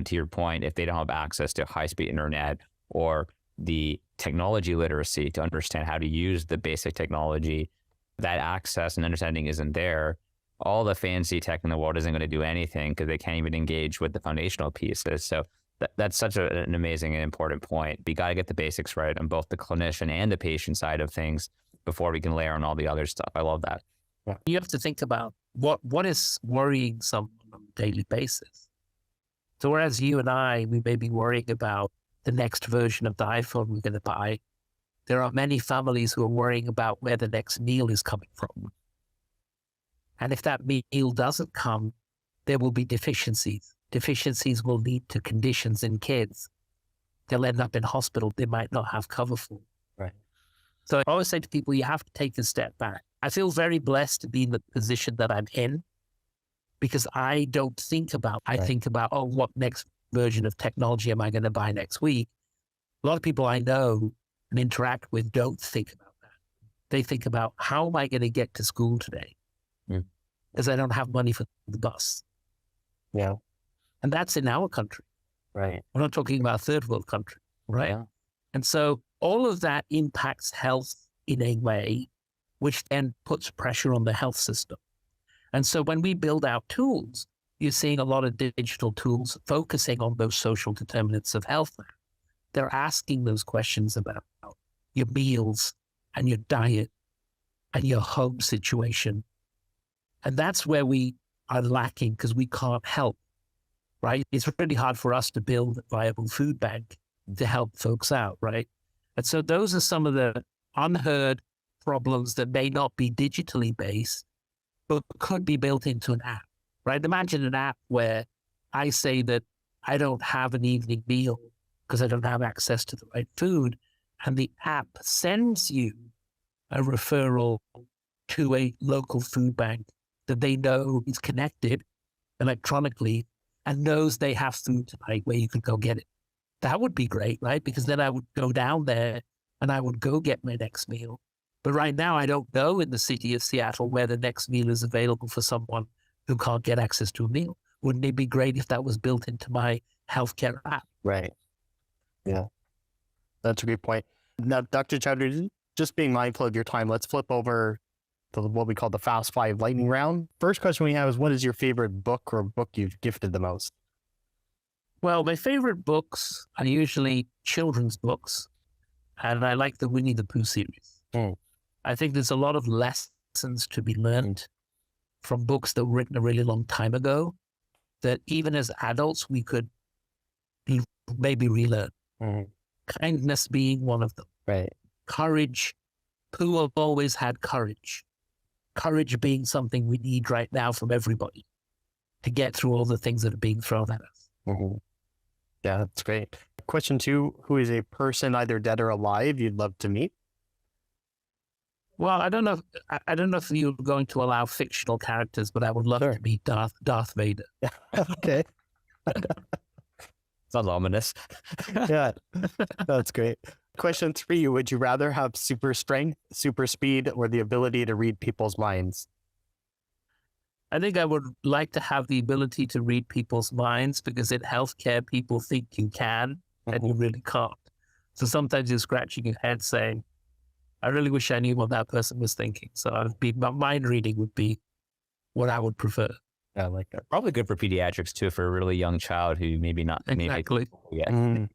to your point, if they don't have access to high-speed internet or the technology literacy to understand how to use the basic technology, that access and understanding isn't there, all the fancy tech in the world isn't going to do anything because they can't even engage with the foundational pieces. So that's such an amazing and important point. We got to get the basics right on both the clinician and the patient side of things before we can layer on all the other stuff. I love that. Yeah. You have to think about what is worrying someone on a daily basis. So whereas you and we may be worrying about the next version of the iPhone we're going to buy, there are many families who are worrying about where the next meal is coming from. And if that meal doesn't come, there will be deficiencies. Deficiencies will lead to conditions in kids. They'll end up in hospital. They might not have cover for. Right. So I always say to people, you have to take a step back. I feel very blessed to be in the position that I'm in because I don't think about, I think about, what next version of technology am I going to buy next week? A lot of people I know and interact with don't think about that. They think about, how am I going to get to school today? Because I don't have money for the bus. Yeah. And that's in our country. Right. We're not talking about a third world country, right? Yeah. And so all of that impacts health in a way, which then puts pressure on the health system. And so when we build out tools, you're seeing a lot of digital tools focusing on those social determinants of health. They're asking those questions about your meals and your diet and your home situation. And that's where we are lacking because we can't help, right? It's really hard for us to build a viable food bank to help folks out, right? And so those are some of the unheard problems that may not be digitally based, but could be built into an app, right? Imagine an app where I say that I don't have an evening meal because I don't have access to the right food, and the app sends you a referral to a local food bank that they know is connected electronically and knows they have food tonight where you can go get it. That would be great, right? Because then I would go down there and I would go get my next meal. But right now, I don't know in the city of Seattle where the next meal is available for someone who can't get access to a meal. Wouldn't it be great if that was built into my healthcare app? Right. Yeah. That's a great point. Now, Dr. Chaudry, just being mindful of your time, let's flip over to what we call the Fast Five lightning round. First question we have is, what is your favorite book or book you've gifted the most? Well, my favorite books are usually children's books, and I like the Winnie the Pooh series. I think there's a lot of lessons to be learned from books that were written a really long time ago that even as adults, we could maybe relearn. Kindness being one of them. Right. Courage. Pooh have always had courage. Courage being something we need right now from everybody to get through all the things that are being thrown at us. Yeah, that's great. Question 2, who is a person either dead or alive you'd love to meet? Well, I don't know if you're going to allow fictional characters, but I would love to meet Darth Vader. Okay. Sounds ominous. Yeah, that's great. Question 3, would you rather have super strength, super speed, or the ability to read people's minds? I think I would like to have the ability to read people's minds because in healthcare, people think you can and you really can't. So sometimes you're scratching your head saying, I really wish I knew what that person was thinking. So mind reading would be what I would prefer. Yeah, I like that. Probably good for pediatrics too, for a really young child who maybe not. Exactly. Maybe, yeah.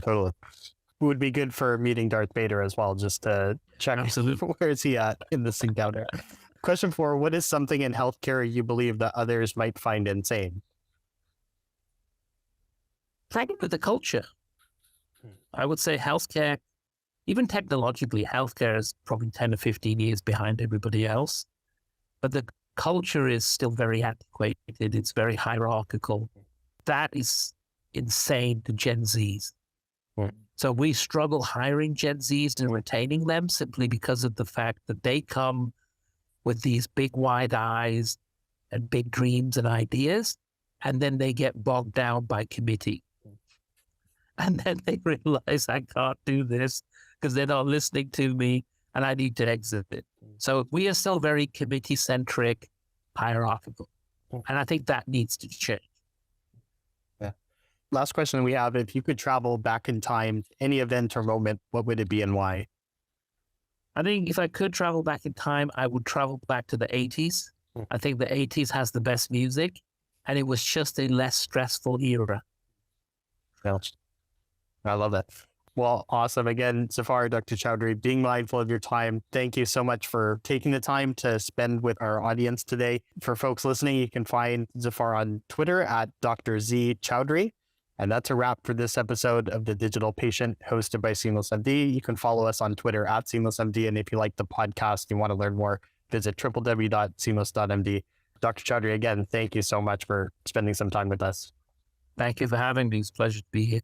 Totally. would be good for meeting Darth Vader as well, just to check where is he at in this encounter. Question 4, what is something in healthcare you believe that others might find insane? Probably the culture. I would say healthcare, even technologically, healthcare is probably 10 or 15 years behind everybody else. But the culture is still very antiquated. It's very hierarchical. That is insane to Gen Zs. So we struggle hiring Gen Zs and retaining them simply because of the fact that they come with these big wide eyes and big dreams and ideas, and then they get bogged down by committee. And then they realize I can't do this because they're not listening to me and I need to exit it. So we are still very committee-centric, hierarchical. And I think that needs to change. Last question we have, if you could travel back in time, any event or moment, what would it be and why? I think if I could travel back in time, I would travel back to the 80s. I think the 80s has the best music, and it was just a less stressful era. I love that. Well, awesome. Again, Zafar, Dr. Chaudry, being mindful of your time. Thank you so much for taking the time to spend with our audience today. For folks listening, you can find Zafar on Twitter at Dr. Z Chaudry. And that's a wrap for this episode of The Digital Patient, hosted by Seamless MD. You can follow us on Twitter at Seamless MD. And if you like the podcast, you want to learn more, visit www.seamless.md. Dr. Chaudry, again, thank you so much for spending some time with us. Thank you for having me. It's a pleasure to be here.